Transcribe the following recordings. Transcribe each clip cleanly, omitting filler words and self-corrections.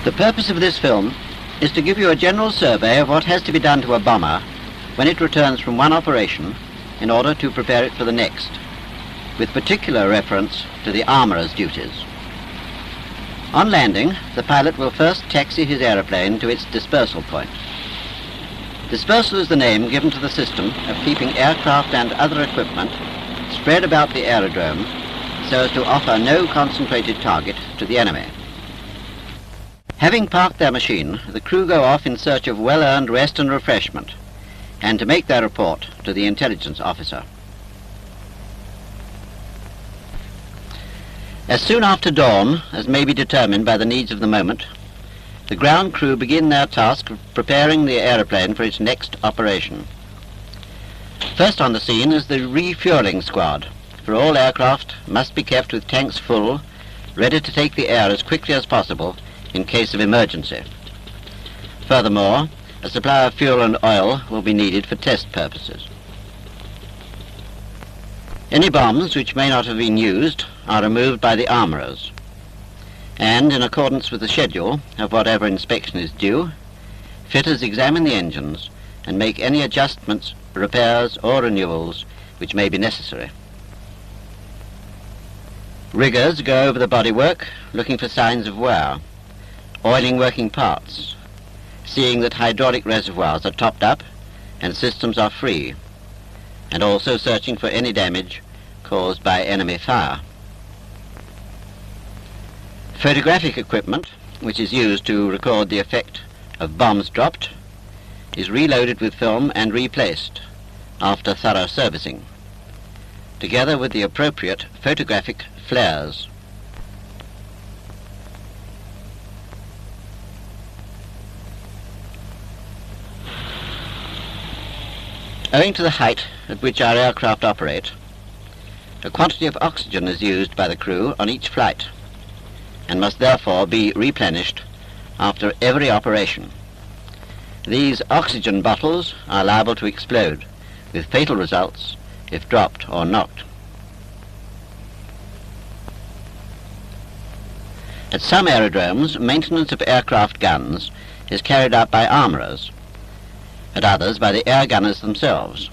The purpose of this film is to give you a general survey of what has to be done to a bomber when it returns from one operation in order to prepare it for the next, with particular reference to the armourer's duties. On landing, the pilot will first taxi his aeroplane to its dispersal point. Dispersal is the name given to the system of keeping aircraft and other equipment spread about the aerodrome so as to offer no concentrated target to the enemy. Having parked their machine, the crew go off in search of well-earned rest and refreshment, and to make their report to the intelligence officer. As soon after dawn, as may be determined by the needs of the moment, the ground crew begin their task of preparing the aeroplane for its next operation. First on the scene is the refueling squad, for all aircraft must be kept with tanks full, ready to take the air as quickly as possible in case of emergency. Furthermore, a supply of fuel and oil will be needed for test purposes. Any bombs which may not have been used are removed by the armourers, and in accordance with the schedule of whatever inspection is due, fitters examine the engines and make any adjustments, repairs or renewals which may be necessary. Riggers go over the bodywork looking for signs of wear, oiling working parts, seeing that hydraulic reservoirs are topped up and systems are free, and also searching for any damage caused by enemy fire. Photographic equipment, which is used to record the effect of bombs dropped, is reloaded with film and replaced after thorough servicing, together with the appropriate photographic flares. Owing to the height at which our aircraft operate, a quantity of oxygen is used by the crew on each flight and must therefore be replenished after every operation. These oxygen bottles are liable to explode, with fatal results if dropped or knocked. At some aerodromes, maintenance of aircraft guns is carried out by armourers, at others by the air gunners themselves.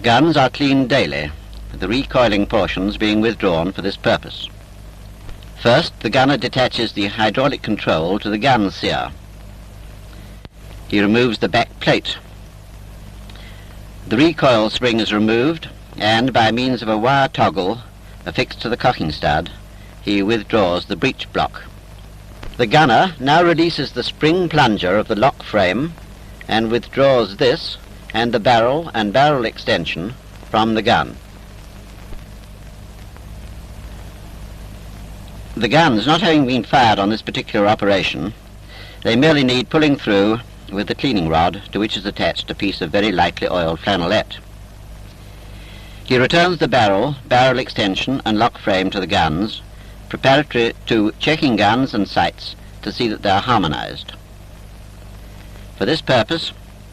Guns are cleaned daily, the recoiling portions being withdrawn for this purpose. First, the gunner detaches the hydraulic control to the gun sear. He removes the back plate. The recoil spring is removed, and by means of a wire toggle affixed to the cocking stud, he withdraws the breech block. The gunner now releases the spring plunger of the lock frame and withdraws this and the barrel and barrel extension from the gun. The guns not having been fired on this particular operation, they merely need pulling through with the cleaning rod to which is attached a piece of very lightly oiled flannelette. He returns the barrel, barrel extension and lock frame to the guns, preparatory to checking guns and sights to see that they are harmonized. For this purpose,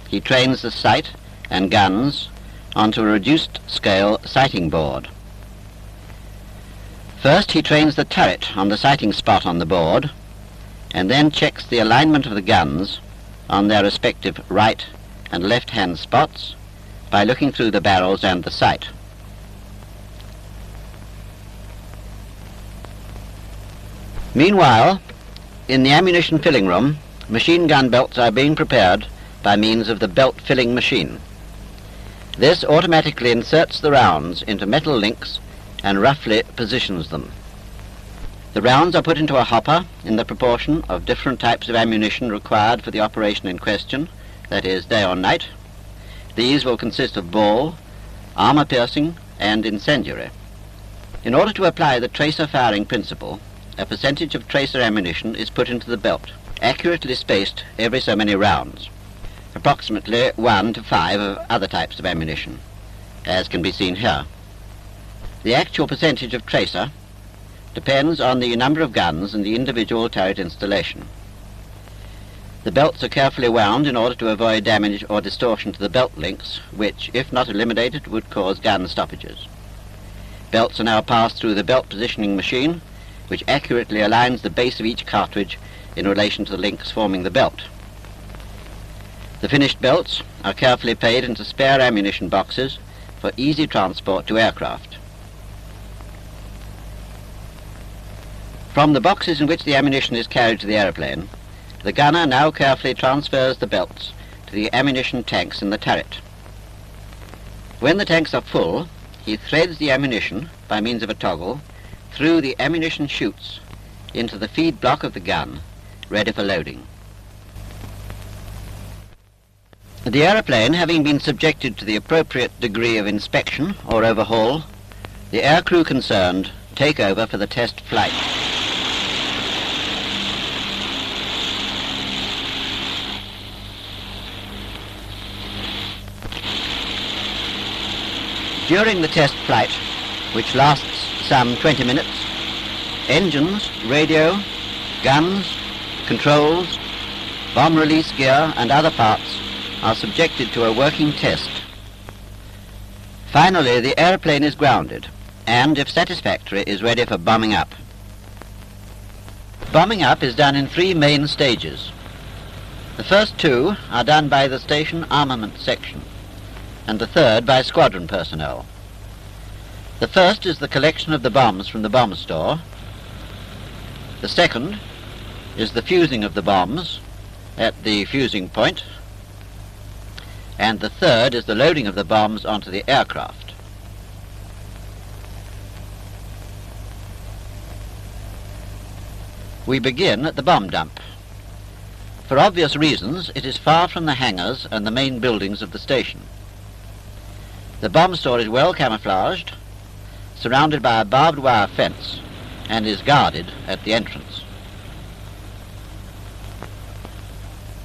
he trains the sight and guns onto a reduced scale sighting board. First, he trains the turret on the sighting spot on the board, and then checks the alignment of the guns on their respective right and left-hand spots by looking through the barrels and the sight. Meanwhile, in the ammunition filling room, machine gun belts are being prepared by means of the belt filling machine. This automatically inserts the rounds into metal links and roughly positions them. The rounds are put into a hopper in the proportion of different types of ammunition required for the operation in question, that is, day or night. These will consist of ball, armor-piercing, and incendiary. In order to apply the tracer firing principle, a percentage of tracer ammunition is put into the belt, accurately spaced every so many rounds, approximately 1 to 5 of other types of ammunition, as can be seen here. The actual percentage of tracer depends on the number of guns and the individual turret installation. The belts are carefully wound in order to avoid damage or distortion to the belt links, which, if not eliminated, would cause gun stoppages. Belts are now passed through the belt positioning machine which accurately aligns the base of each cartridge in relation to the links forming the belt. The finished belts are carefully paid into spare ammunition boxes for easy transport to aircraft. From the boxes in which the ammunition is carried to the aeroplane, the gunner now carefully transfers the belts to the ammunition tanks in the turret. When the tanks are full, he threads the ammunition by means of a toggle through the ammunition chutes into the feed block of the gun, ready for loading. The aeroplane having been subjected to the appropriate degree of inspection or overhaul, the aircrew concerned take over for the test flight. During the test flight, which lasts some 20 minutes, engines, radio, guns, controls, bomb release gear and other parts are subjected to a working test. Finally, the airplane is grounded and, if satisfactory, is ready for bombing up. Bombing up is done in 3 main stages. The first 2 are done by the station armament section, and the third by squadron personnel. The first is the collection of the bombs from the bomb store. The second is the fusing of the bombs at the fusing point. And the third is the loading of the bombs onto the aircraft. We begin at the bomb dump. For obvious reasons, it is far from the hangars and the main buildings of the station. The bomb store is well camouflaged, surrounded by a barbed wire fence, and is guarded at the entrance.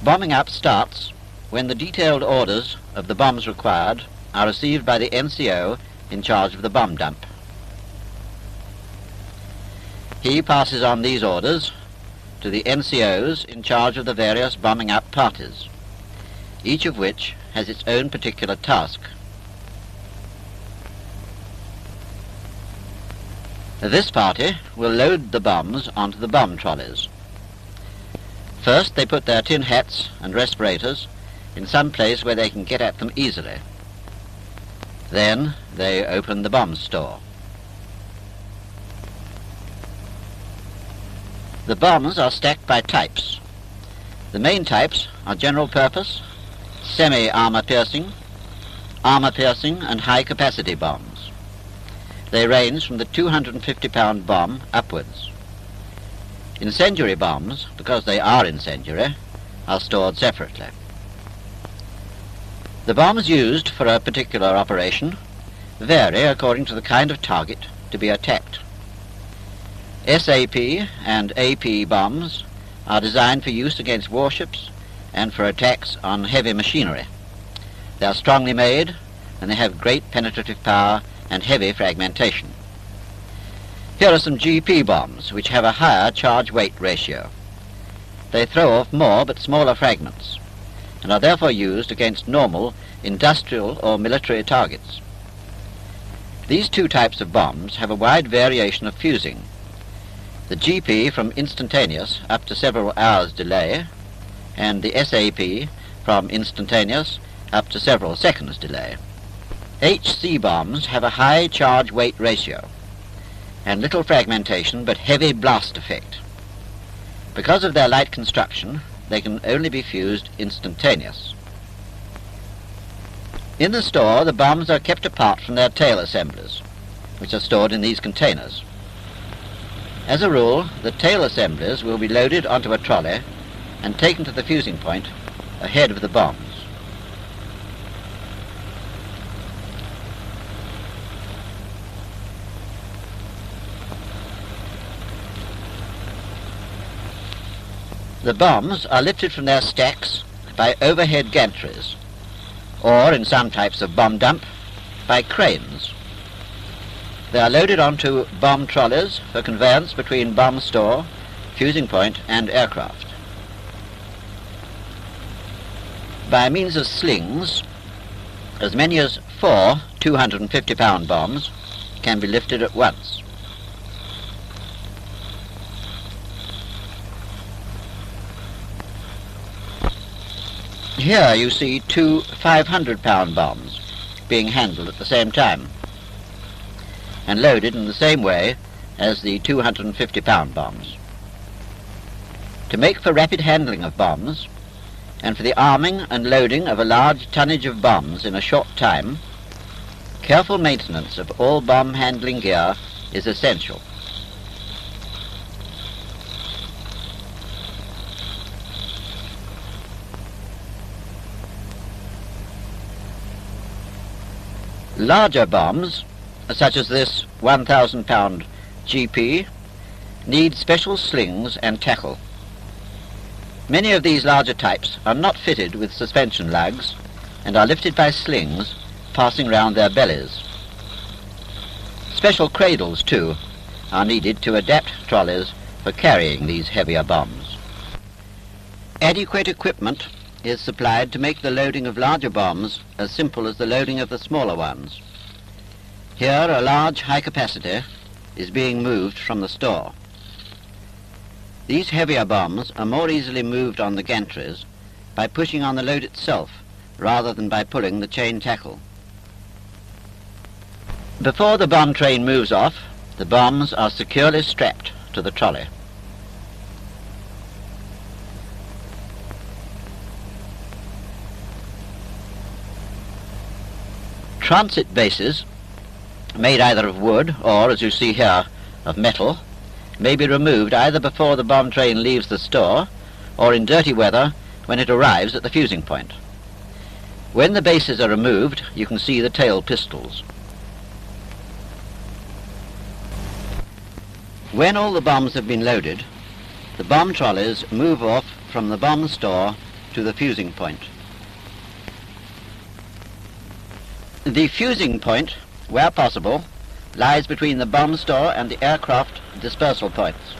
Bombing up starts when the detailed orders of the bombs required are received by the NCO in charge of the bomb dump. He passes on these orders to the NCOs in charge of the various bombing up parties, each of which has its own particular task. This party will load the bombs onto the bomb trolleys. First, they put their tin hats and respirators in some place where they can get at them easily. Then they open the bomb store. The bombs are stacked by types. The main types are general purpose, semi-armor piercing, and high-capacity bombs. They range from the 250-pound bomb upwards. Incendiary bombs, because they are incendiary, are stored separately. The bombs used for a particular operation vary according to the kind of target to be attacked. SAP and AP bombs are designed for use against warships and for attacks on heavy machinery. They are strongly made and they have great penetrative power and heavy fragmentation. Here are some GP bombs, which have a higher charge-weight ratio. They throw off more but smaller fragments, and are therefore used against normal industrial or military targets. These 2 types of bombs have a wide variation of fusing. The GP from instantaneous up to several hours delay, and the SAP from instantaneous up to several seconds delay. HC bombs have a high charge-weight ratio and little fragmentation but heavy blast effect. Because of their light construction, they can only be fused instantaneous. In the store, the bombs are kept apart from their tail assemblies, which are stored in these containers. As a rule, the tail assemblies will be loaded onto a trolley and taken to the fusing point ahead of the bombs. The bombs are lifted from their stacks by overhead gantries, or in some types of bomb dump, by cranes. They are loaded onto bomb trolleys for conveyance between bomb store, fusing point and aircraft. By means of slings, as many as 4 250-pound bombs can be lifted at once. Here you see two 500-pound bombs being handled at the same time and loaded in the same way as the 250-pound bombs. To make for rapid handling of bombs and for the arming and loading of a large tonnage of bombs in a short time, careful maintenance of all bomb handling gear is essential. Larger bombs, such as this 1,000-pound GP, need special slings and tackle. Many of these larger types are not fitted with suspension lugs and are lifted by slings passing round their bellies. Special cradles, too, are needed to adapt trolleys for carrying these heavier bombs. Adequate equipment is supplied to make the loading of larger bombs as simple as the loading of the smaller ones. Here a large high capacity is being moved from the store. These heavier bombs are more easily moved on the gantries by pushing on the load itself rather than by pulling the chain tackle. Before the bomb train moves off, the bombs are securely strapped to the trolley. Transit bases, made either of wood or, as you see here, of metal, may be removed either before the bomb train leaves the store or in dirty weather when it arrives at the fusing point. When the bases are removed, you can see the tail pistols. When all the bombs have been loaded, the bomb trolleys move off from the bomb store to the fusing point. The fusing point, where possible, lies between the bomb store and the aircraft dispersal points.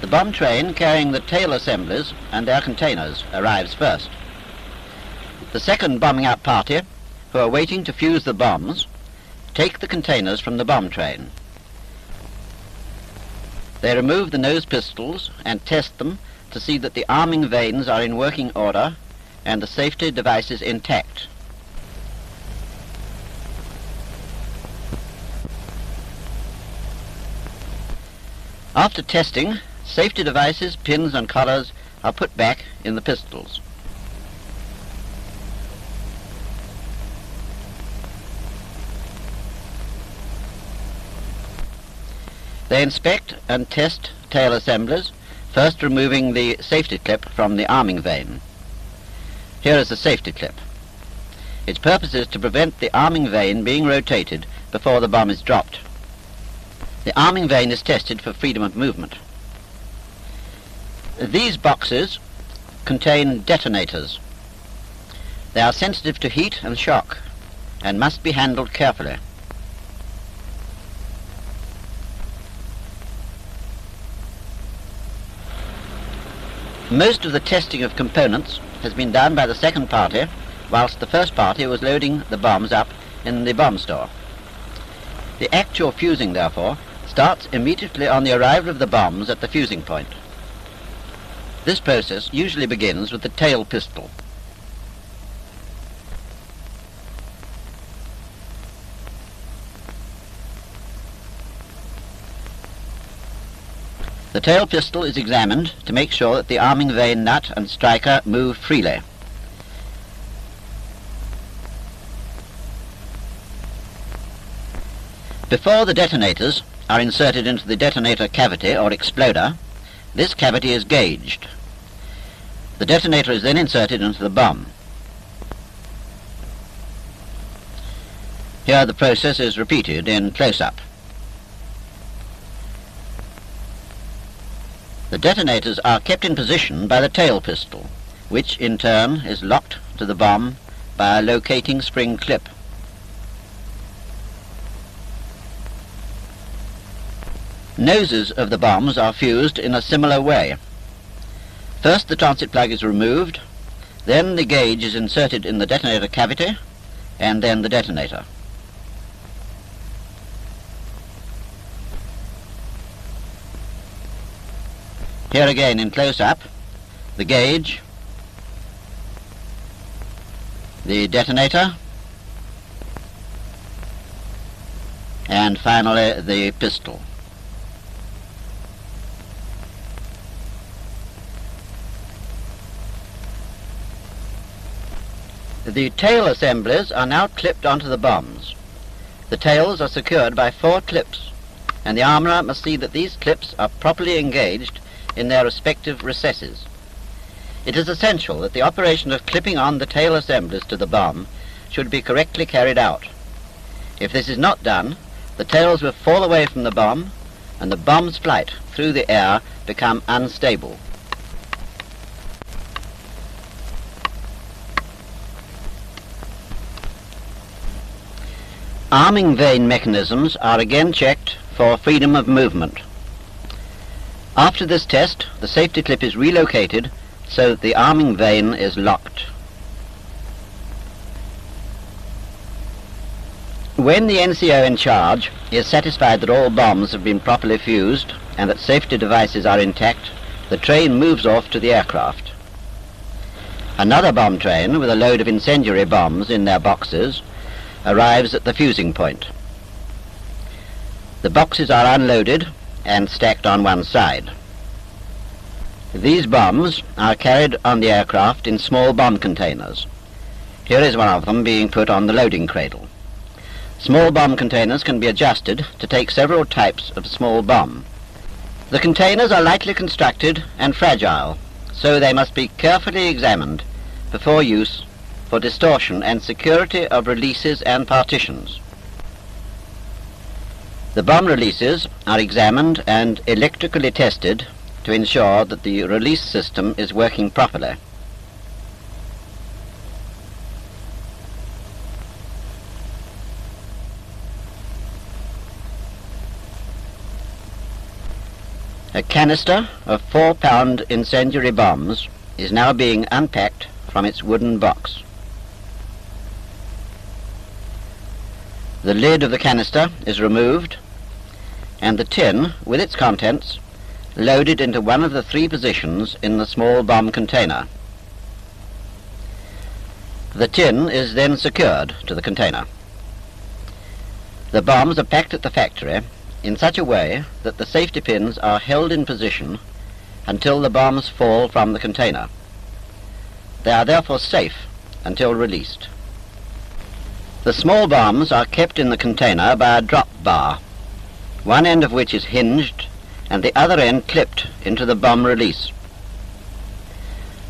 The bomb train carrying the tail assemblies and their containers arrives first. The second bombing out party, who are waiting to fuse the bombs, take the containers from the bomb train. They remove the nose pistols and test them to see that the arming vanes are in working order and the safety devices intact. After testing, safety devices, pins and collars are put back in the pistols. They inspect and test tail assemblies, first removing the safety clip from the arming vane. Here is the safety clip. Its purpose is to prevent the arming vane being rotated before the bomb is dropped. The arming vane is tested for freedom of movement. These boxes contain detonators. They are sensitive to heat and shock and must be handled carefully. Most of the testing of components has been done by the second party, whilst the first party was loading the bombs up in the bomb store. The actual fusing, therefore, starts immediately on the arrival of the bombs at the fusing point. This process usually begins with the tail pistol. The tail pistol is examined to make sure that the arming vane nut and striker move freely. Before the detonators are inserted into the detonator cavity or exploder, this cavity is gauged. The detonator is then inserted into the bomb. Here the process is repeated in close-up. The detonators are kept in position by the tail pistol, which in turn is locked to the bomb by a locating spring clip. Noses of the bombs are fused in a similar way. First the transit plug is removed, then the gauge is inserted in the detonator cavity, and then the detonator. Here again in close-up, the gauge, the detonator, and finally the pistol. The tail assemblies are now clipped onto the bombs. The tails are secured by 4 clips, and the armourer must see that these clips are properly engaged in their respective recesses. It is essential that the operation of clipping on the tail assemblies to the bomb should be correctly carried out. If this is not done, the tails will fall away from the bomb, and the bomb's flight through the air become unstable. Arming vane mechanisms are again checked for freedom of movement. After this test, the safety clip is relocated so that the arming vane is locked. When the NCO in charge is satisfied that all bombs have been properly fused and that safety devices are intact, the train moves off to the aircraft. Another bomb train with a load of incendiary bombs in their boxes arrives at the fusing point. The boxes are unloaded and stacked on one side. These bombs are carried on the aircraft in small bomb containers. Here is one of them being put on the loading cradle. Small bomb containers can be adjusted to take several types of small bomb. The containers are lightly constructed and fragile, so they must be carefully examined before use for distortion and security of releases and partitions. The bomb releases are examined and electrically tested to ensure that the release system is working properly. A canister of 4-pound incendiary bombs is now being unpacked from its wooden box. The lid of the canister is removed, and the tin, with its contents, loaded into one of the 3 positions in the small bomb container. The tin is then secured to the container. The bombs are packed at the factory in such a way that the safety pins are held in position until the bombs fall from the container. They are therefore safe until released. The small bombs are kept in the container by a drop bar, one end of which is hinged and the other end clipped into the bomb release.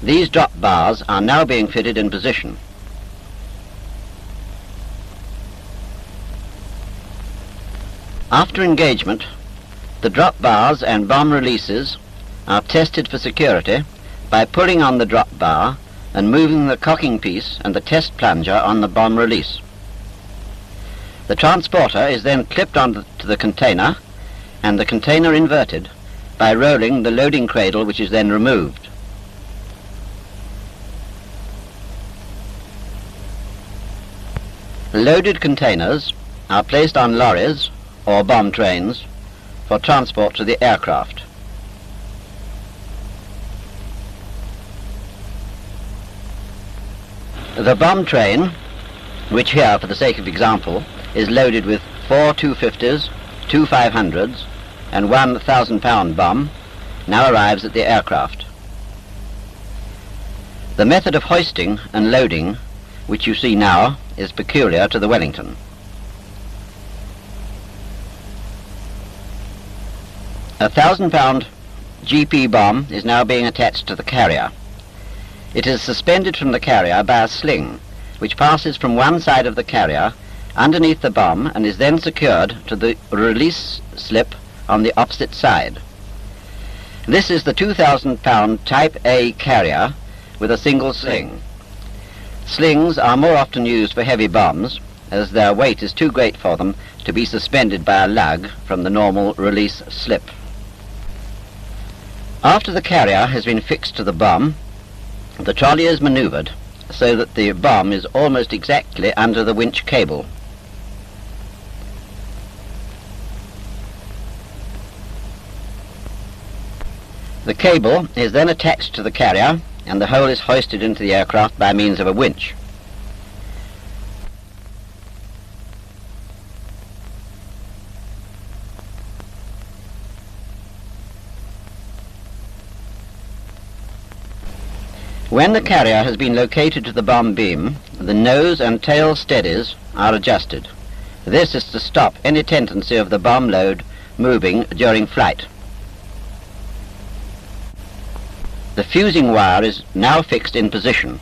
These drop bars are now being fitted in position. After engagement, the drop bars and bomb releases are tested for security by pulling on the drop bar and moving the cocking piece and the test plunger on the bomb release. The transporter is then clipped onto the container and the container inverted by rolling the loading cradle, which is then removed. Loaded containers are placed on lorries or bomb trains for transport to the aircraft. The bomb train, which here, for the sake of example, is loaded with 4 250s, 2 500s, and 1 1,000-pound bomb, now arrives at the aircraft. The method of hoisting and loading, which you see now, is peculiar to the Wellington. A 1,000-pound GP bomb is now being attached to the carrier. It is suspended from the carrier by a sling, which passes from one side of the carrier underneath the bomb and is then secured to the release slip on the opposite side. This is the 2,000-pound Type A carrier with a single sling. Slings are more often used for heavy bombs, as their weight is too great for them to be suspended by a lug from the normal release slip. After the carrier has been fixed to the bomb, the trolley is manoeuvred so that the bomb is almost exactly under the winch cable. The cable is then attached to the carrier and the whole is hoisted into the aircraft by means of a winch. When the carrier has been located to the bomb beam, the nose and tail steadies are adjusted. This is to stop any tendency of the bomb load moving during flight. The fusing wire is now fixed in position.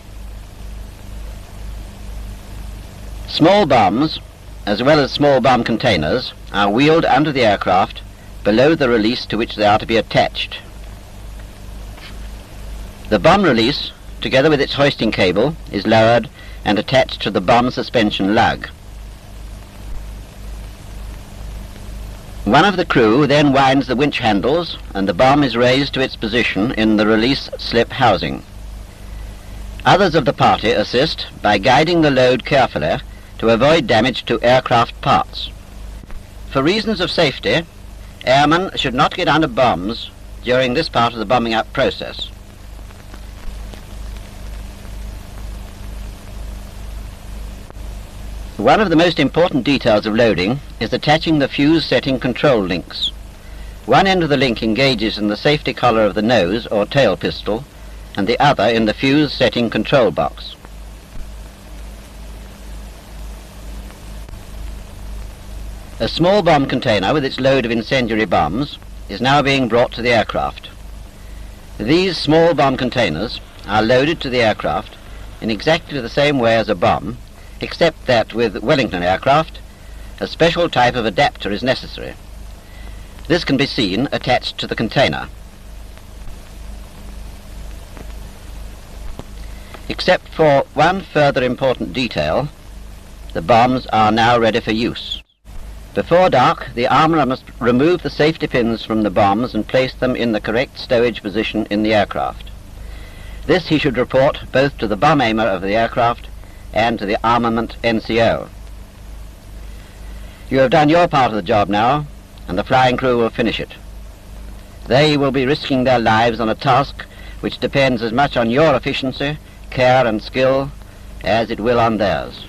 Small bombs, as well as small bomb containers, are wheeled under the aircraft below the release to which they are to be attached. The bomb release, together with its hoisting cable, is lowered and attached to the bomb suspension lug. One of the crew then winds the winch handles and the bomb is raised to its position in the release slip housing. Others of the party assist by guiding the load carefully to avoid damage to aircraft parts. For reasons of safety, airmen should not get under bombs during this part of the bombing up process. One of the most important details of loading is attaching the fuse setting control links. One end of the link engages in the safety collar of the nose or tail pistol, and the other in the fuse setting control box. A small bomb container with its load of incendiary bombs is now being brought to the aircraft. These small bomb containers are loaded to the aircraft in exactly the same way as a bomb, except that with Wellington aircraft, a special type of adapter is necessary. This can be seen attached to the container. Except for one further important detail, the bombs are now ready for use. Before dark, the armourer must remove the safety pins from the bombs and place them in the correct stowage position in the aircraft. This he should report both to the bomb aimer of the aircraft and to the armament NCO. You have done your part of the job now, and the flying crew will finish it. They will be risking their lives on a task which depends as much on your efficiency, care and skill as it will on theirs.